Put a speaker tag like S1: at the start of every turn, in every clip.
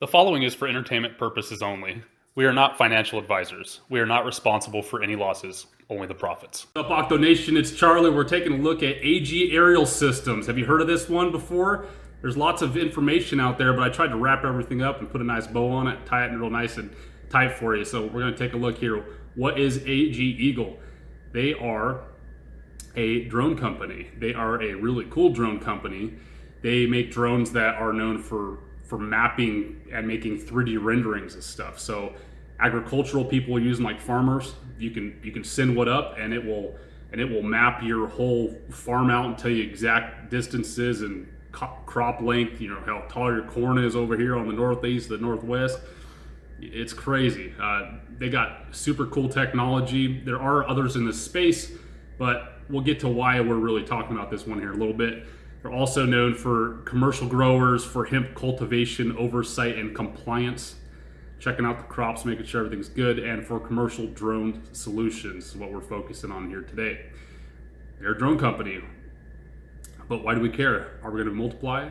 S1: The following is for entertainment purposes only. We are not financial advisors. We are not responsible for any losses, only the profits.
S2: What's up, Octo Nation? It's Charlie. We're taking a look at AG Aerial Systems. Have you heard of this one before? There's lots of information out there, but I tried to wrap everything up and put a nice bow on it, tie it real nice and tight for you. So we're going to take a look here. What is AgEagle? They are a drone company. They are a really cool drone company. They make drones that are known for mapping and making 3D renderings and stuff. So agricultural people use them, like farmers. You can send one up and it will map your whole farm out and tell you exact distances and crop length, you know, how tall your corn is over here on the northeast, the northwest. It's crazy. They got super cool technology. There are others in this space, but we'll get to why we're really talking about this one here a little bit. They're also known for commercial growers, for hemp cultivation, oversight, and compliance, checking out the crops, making sure everything's good, and for commercial drone solutions is what we're focusing on here today. They're a drone company, but why do we care? Are we going to multiply?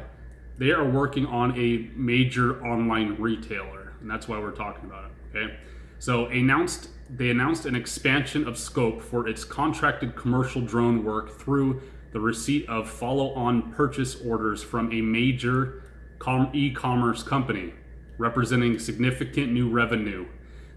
S2: They are working on a major online retailer, and that's why we're talking about it, okay? So they announced an expansion of scope for its contracted commercial drone work through the receipt of follow-on purchase orders from a major e-commerce company, representing significant new revenue.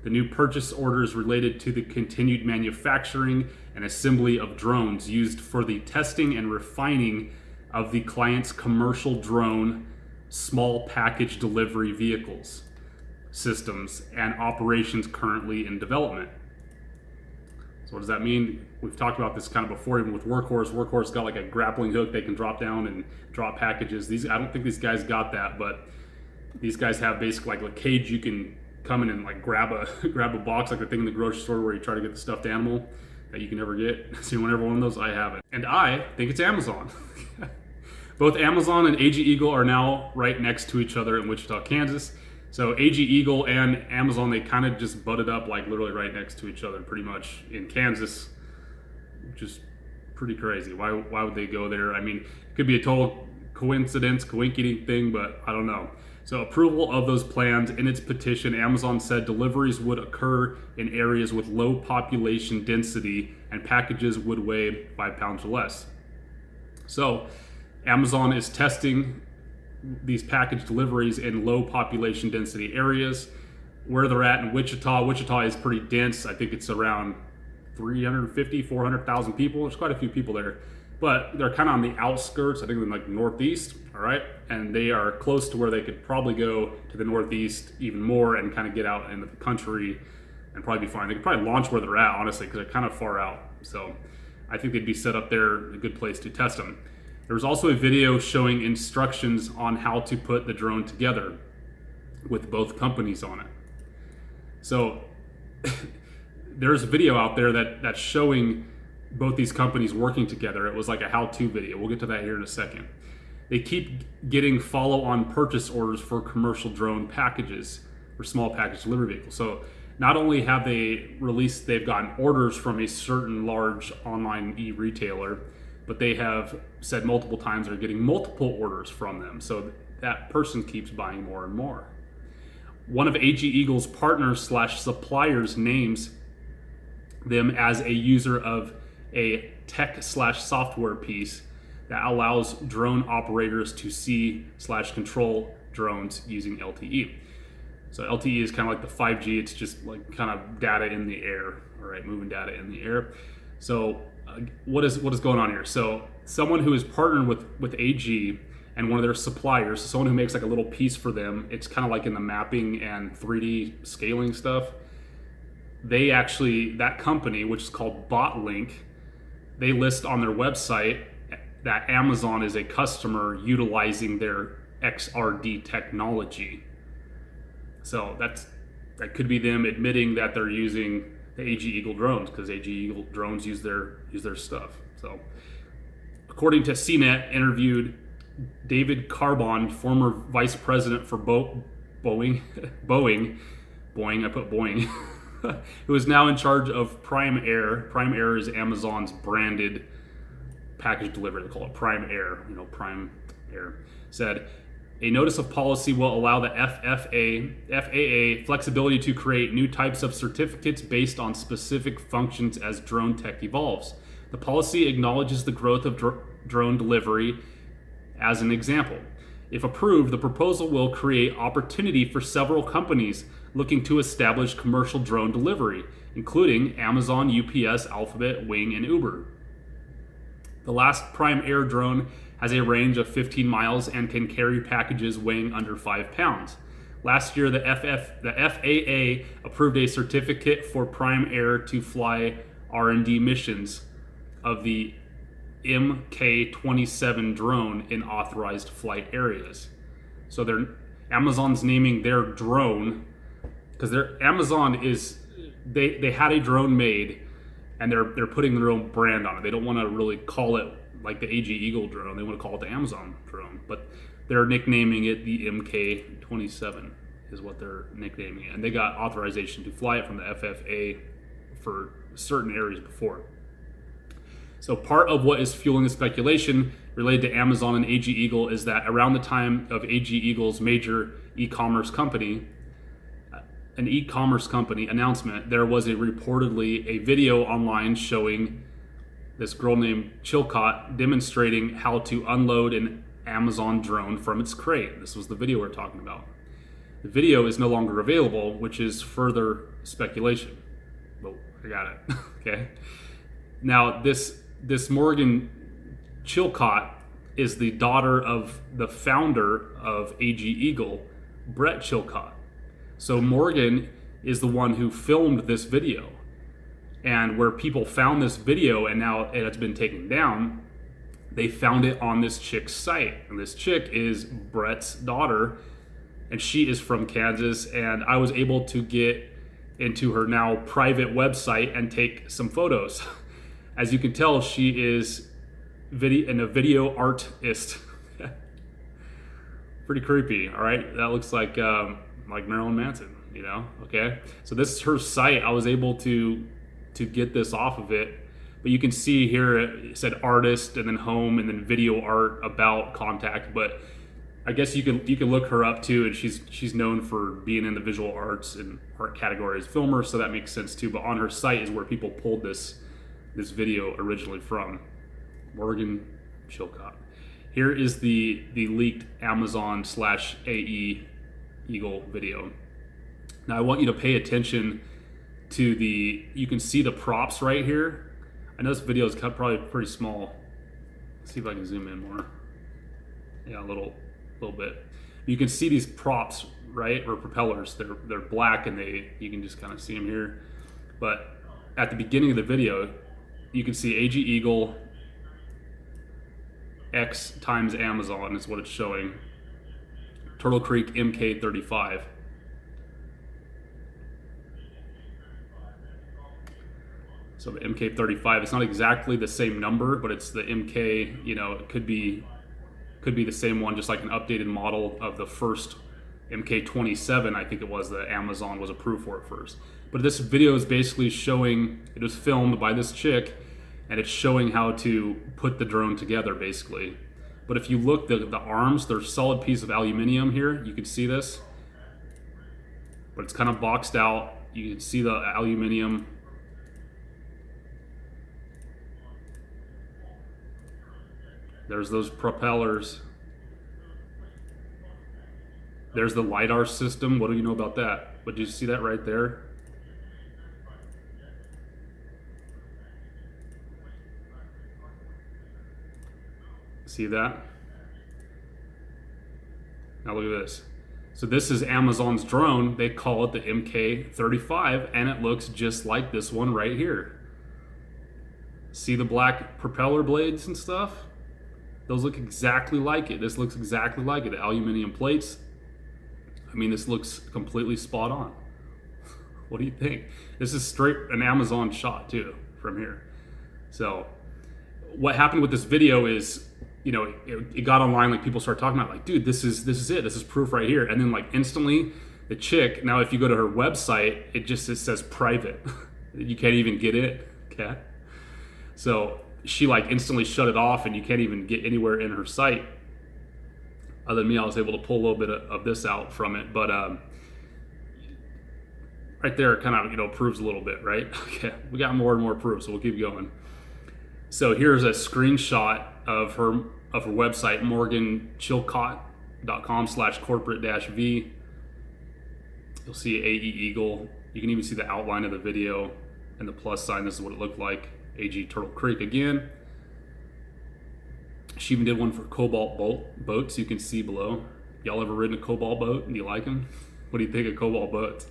S2: The new purchase orders related to the continued manufacturing and assembly of drones used for the testing and refining of the client's commercial drone small package delivery vehicles, systems, and operations currently in development. So what does that mean? We've talked about this kind of before, even with Workhorse. Workhorse got like a grappling hook they can drop down and drop packages. I don't think these guys got that, but these guys have basically like a cage you can come in and like grab a box, like the thing in the grocery store where you try to get the stuffed animal that you can never get. So you want every one of those? I have it. And I think it's Amazon. Both Amazon and AgEagle are now right next to each other in Wichita, Kansas. So AgEagle and Amazon, they kind of just butted up like literally right next to each other pretty much in Kansas, which is pretty crazy. Why would they go there? I mean, it could be a total coincidence, coinky thing, but I don't know. So approval of those plans. In its petition, Amazon said deliveries would occur in areas with low population density and packages would weigh 5 pounds or less. So Amazon is testing these package deliveries in low population density areas. Where they're at in Wichita is pretty dense. I think it's around 350, 400,000 people. There's quite a few people there, but they're kind of on the outskirts. I think they're like northeast, all right? And they are close to where they could probably go to the northeast even more and kind of get out into the country and probably be fine. They could probably launch where they're at, honestly, because they're kind of far out. So I think they'd be set up there, a good place to test them. There was also a video showing instructions on how to put the drone together with both companies on it. So there's a video out there that's showing both these companies working together. It was like a how-to video. We'll get to that here in a second. They keep getting follow-on purchase orders for commercial drone packages or small package delivery vehicles. So not only have they've gotten orders from a certain large online e-retailer, but they have said multiple times they're getting multiple orders from them. So that person keeps buying more and more. One of AgEagle's partners / suppliers names them as a user of a tech / software piece that allows drone operators to see / control drones using LTE. So LTE is kind of like the 5G. It's just like kind of data in the air, all right, moving data in the air. So what is going on here? So someone who is partnered with AG and one of their suppliers, someone who makes like a little piece for them, it's kind of like in the mapping and 3D scaling stuff. That company, which is called BotLink, they list on their website that Amazon is a customer utilizing their XRD technology. So that could be them admitting that they're using the AgEagle drones, because AgEagle drones use their stuff. So according to CNET, interviewed David Carbon, former vice president for Boeing, I put Boeing, who is now in charge of Prime Air. Prime Air is Amazon's branded package delivery. They call it Prime Air, Prime Air. Said A notice of policy will allow the FAA flexibility to create new types of certificates based on specific functions as drone tech evolves. The policy acknowledges the growth of drone delivery as an example. If approved, the proposal will create opportunity for several companies looking to establish commercial drone delivery, including Amazon, UPS, Alphabet, Wing, and Uber. The last Prime Air drone has a range of 15 miles and can carry packages weighing under 5 pounds. Last year, the FAA approved a certificate for Prime Air to fly R&D missions of the MK-27 drone in authorized flight areas. So Amazon's naming their drone, because Amazon is, they had a drone made and they're putting their own brand on it. They don't want to really call it like the AgEagle drone. They want to call it the Amazon drone, but they're nicknaming it the MK-27 is what they're nicknaming it. And they got authorization to fly it from the FFA for certain areas before. So part of what is fueling the speculation related to Amazon and AgEagle is that around the time of AgEagle's major e-commerce company announcement, there was reportedly a video online showing this girl named Chilcott demonstrating how to unload an Amazon drone from its crate. This was the video we're talking about. The video is no longer available, which is further speculation. Well, I got it. Okay. Now, this Morgan Chilcott is the daughter of the founder of AgEagle, Brett Chilcott. So Morgan is the one who filmed this video. And where people found this video and now it has been taken down, they found it on this chick's site. And this chick is Brett's daughter, and she is from Kansas. And I was able to get into her now private website and take some photos. As you can tell, she is a video artist. Pretty creepy, all right? That looks like Marilyn Manson, you know? Okay, so this is her site. I was able to get this off of it, but you can see here it said artist and then home and then video art, about, contact. But I guess you can look her up too, and she's known for being in the visual arts and art category as filmer, so that makes sense too. But on her site is where people pulled this video originally from. Morgan Chilcott. Here is the leaked Amazon /AE Eagle video. Now I want you to pay attention to you can see the props right here. I know this video is probably pretty small. Let's see if I can zoom in more. Yeah, a little bit. You can see these props, right, or propellers. They're black, and you can just kind of see them here. But at the beginning of the video, you can see AgEagle X times Amazon is what it's showing. Turtle Creek MK-35. So the MK-35, it's not exactly the same number, but it's the MK, you know, it could be the same one, just like an updated model of the first MK-27, I think it was, that Amazon was approved for at first. But this video is basically showing, it was filmed by this chick, and it's showing how to put the drone together, basically. But if you look, the arms, they're a solid piece of aluminum here. You can see this, but it's kind of boxed out. You can see the aluminum. There's those propellers. There's the LiDAR system. What do you know about that? But do you see that right there? See that? Now look at this. So this is Amazon's drone. They call it the MK-35, and it looks just like this one right here. See the black propeller blades and stuff? Those look exactly like it. This looks exactly like it. The aluminum plates. I mean, this looks completely spot on. What do you think? This is straight an Amazon shot too from here. So what happened with this video is, you know, it got online, like people start talking about, like, dude, this is it. This is proof right here. And then like instantly the chick, now if you go to her website, it says private. You can't even get it. Okay. So she like instantly shut it off, and you can't even get anywhere in her site. other than me, I was able to pull a little bit of this out from it, but right there kind of proves a little bit, right? Okay, we got more and more proof, so we'll keep going. So here's a screenshot of her website, morganchilcott.com/corporate-v. You'll see AgEagle. You can even see the outline of the video and the plus sign. This is what it looked like. AG Turtle Creek again. She even did one for Cobalt boats. You can see below. Y'all ever ridden a Cobalt boat? Do you like them? What do you think of Cobalt boats?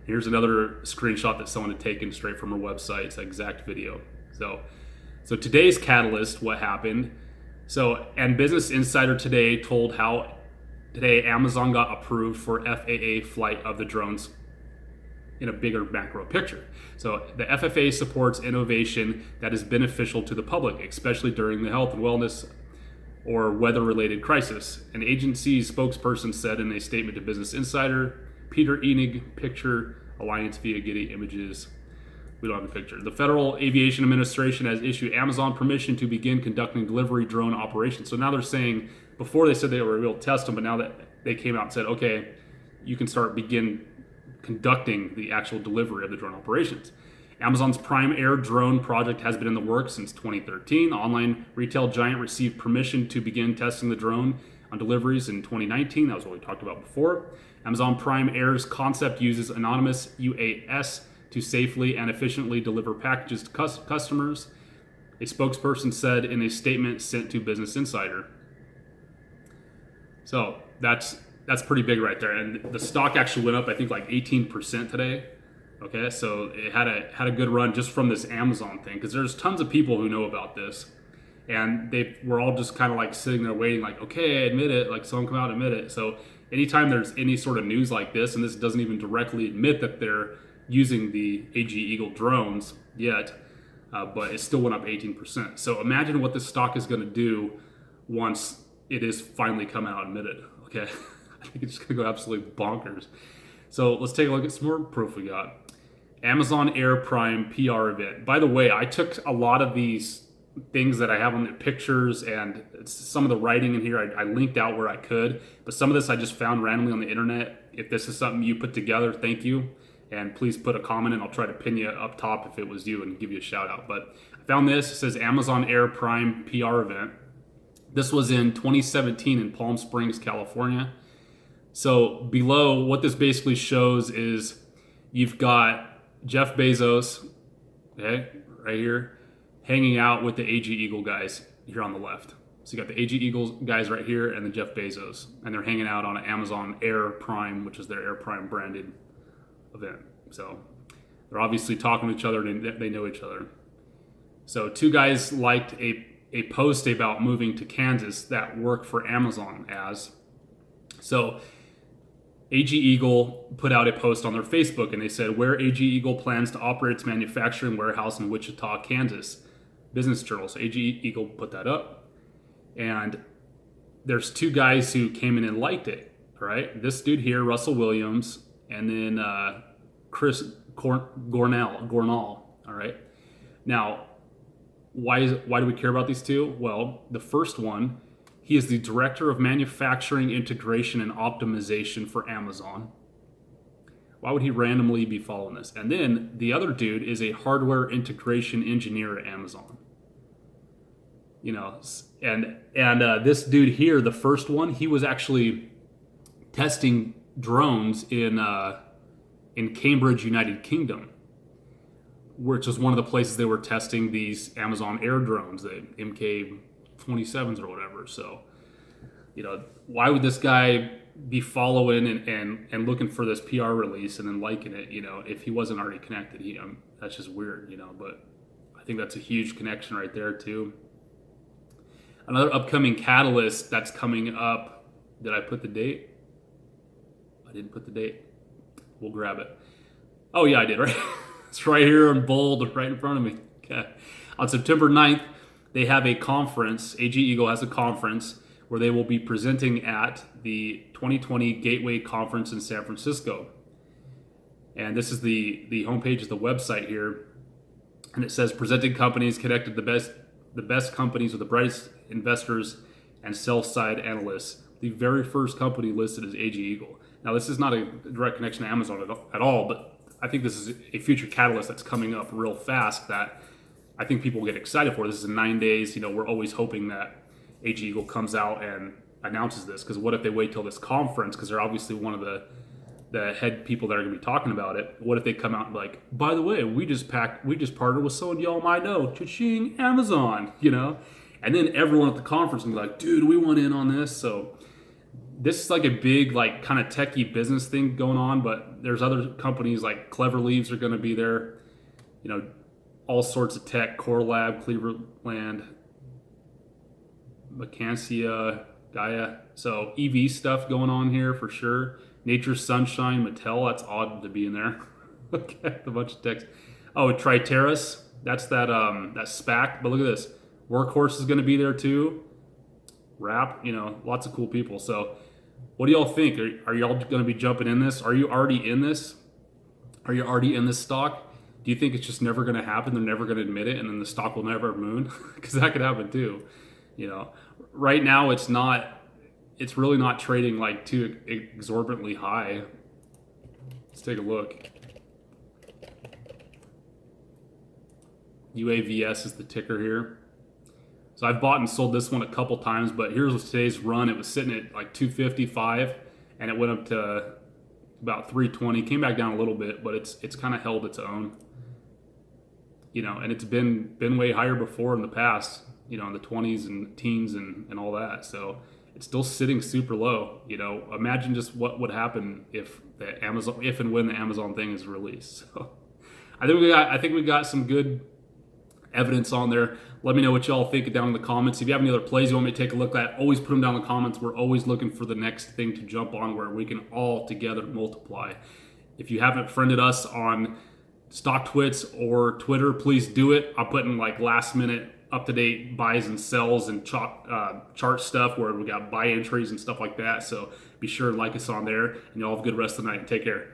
S2: Here's another screenshot that someone had taken straight from her website. It's the exact video. So today's catalyst, what happened? And Business Insider today told how today Amazon got approved for FAA flight of the drones in a bigger macro picture. So the FFA supports innovation that is beneficial to the public, especially during the health and wellness or weather-related crisis. An agency's spokesperson said in a statement to Business Insider, Peter Enig, picture, Alliance via Getty Images. We don't have a picture. The Federal Aviation Administration has issued Amazon permission to begin conducting delivery drone operations. So now they're saying, before they said they were able to test them, but now that they came out and said, okay, you can begin conducting the actual delivery of the drone operations. Amazon's Prime Air drone project has been in the works since 2013. The online retail giant received permission to begin testing the drone on deliveries in 2019. That was what we talked about before. Amazon Prime Air's concept uses anonymous UAVS to safely and efficiently deliver packages to customers, a spokesperson said in a statement sent to Business Insider. So that's pretty big right there. And the stock actually went up, I think, like 18% today. Okay, so it had a good run just from this Amazon thing, because there's tons of people who know about this, and they were all just kind of like sitting there waiting, like, okay, admit it, like someone come out and admit it. So anytime there's any sort of news like this, and this doesn't even directly admit that they're using the AgEagle drones yet, but it still went up 18%. So imagine what this stock is going to do once it is finally come out and admitted. Okay, I think it's going to go absolutely bonkers. So let's take a look at some more proof we got. Amazon Air Prime PR event. By the way, I took a lot of these things that I have on the pictures and some of the writing in here, I linked out where I could, but some of this I just found randomly on the internet. If this is something you put together, thank you. And please put a comment and I'll try to pin you up top if it was you and give you a shout out. But I found this. It says Amazon Air Prime PR event. This was in 2017 in Palm Springs, California. So below, what this basically shows is you've got Jeff Bezos, okay, right here, hanging out with the AgEagle guys here on the left. So you got the AgEagle guys right here and then Jeff Bezos, and they're hanging out on an Amazon Air Prime, which is their Air Prime branded event. So they're obviously talking to each other and they know each other. So two guys liked a post about moving to Kansas that work for Amazon as. So AgEagle put out a post on their Facebook and they said, where AgEagle plans to operate its manufacturing warehouse in Wichita, Kansas. Business Journal. So AgEagle put that up. And there's two guys who came in and liked it, right? This dude here, Russell Williams, and then Chris Gornall, all right? Now, why do we care about these two? Well, the first one, he is the Director of Manufacturing Integration and Optimization for Amazon. Why would he randomly be following this? And then the other dude is a hardware integration engineer at Amazon. You know, and this dude here, the first one, he was actually testing drones in Cambridge, United Kingdom, which is one of the places they were testing these Amazon Air drones, the MK-27s or whatever. So, you know, why would this guy be following and looking for this PR release and then liking it, you know, if he wasn't already connected? That's just weird, you know, but I think that's a huge connection right there too. Another upcoming catalyst that's coming up, did I put the date? I didn't put the date. We'll grab it. Oh yeah, I did, right? It's right here in bold, right in front of me. Okay. On September 9th, they have a conference. AgEagle has a conference where they will be presenting at the 2020 Gateway Conference in San Francisco. And this is the homepage of the website here. And it says, presenting companies connected the best companies with the brightest investors and sell-side analysts the very first company listed is AgEagle. Now, this is not a direct connection to Amazon at all, but I think this is a future catalyst that's coming up real fast that I think people get excited for. This is in 9 days. We're always hoping that AgEagle comes out and announces this, because what if they wait till this conference, because they're obviously one of the head people that are going to be talking about it. What if they come out and like, by the way, we just partnered with someone y'all might know, cha-ching, Amazon, and then everyone at the conference will be like, dude, we want in on this. So this is like a big, like, kind of techie business thing going on, but there's other companies like Clever Leaves are going to be there, all sorts of tech, Core Lab, Cleveland, Macancia, Gaia. So EV stuff going on here for sure. Nature's Sunshine, Mattel, that's odd to be in there. Okay, a bunch of text. Oh, Triteris, that's that SPAC, but look at this. Workhorse is going to be there too. Wrap, lots of cool people. So what do y'all think? Are y'all going to be jumping in this? Are you already in this? Are you already in this stock? Do you think it's just never going to happen? They're never going to admit it, and then the stock will never moon? Because that could happen too. Right now it's really not trading like too exorbitantly high. Let's take a look. UAVS is the ticker here. So I've bought and sold this one a couple times, but here's today's run. It was sitting at like 255 and it went up to about 320, came back down a little bit, but it's kind of held its own. And it's been way higher before in the past, in the 20s and teens and all that. So it's still sitting super low. Imagine just what would happen if and when the Amazon thing is released. So I think we got some good evidence on there. Let me know what y'all think down in the comments. If you have any other plays you want me to take a look at, always put them down in the comments. We're always looking for the next thing to jump on where we can all together multiply. If you haven't friended us on StockTwits or Twitter, please do it. I'm putting like last minute up-to-date buys and sells and chart stuff where we got buy entries and stuff like that. So be sure to like us on there, and y'all have a good rest of the night. Take care.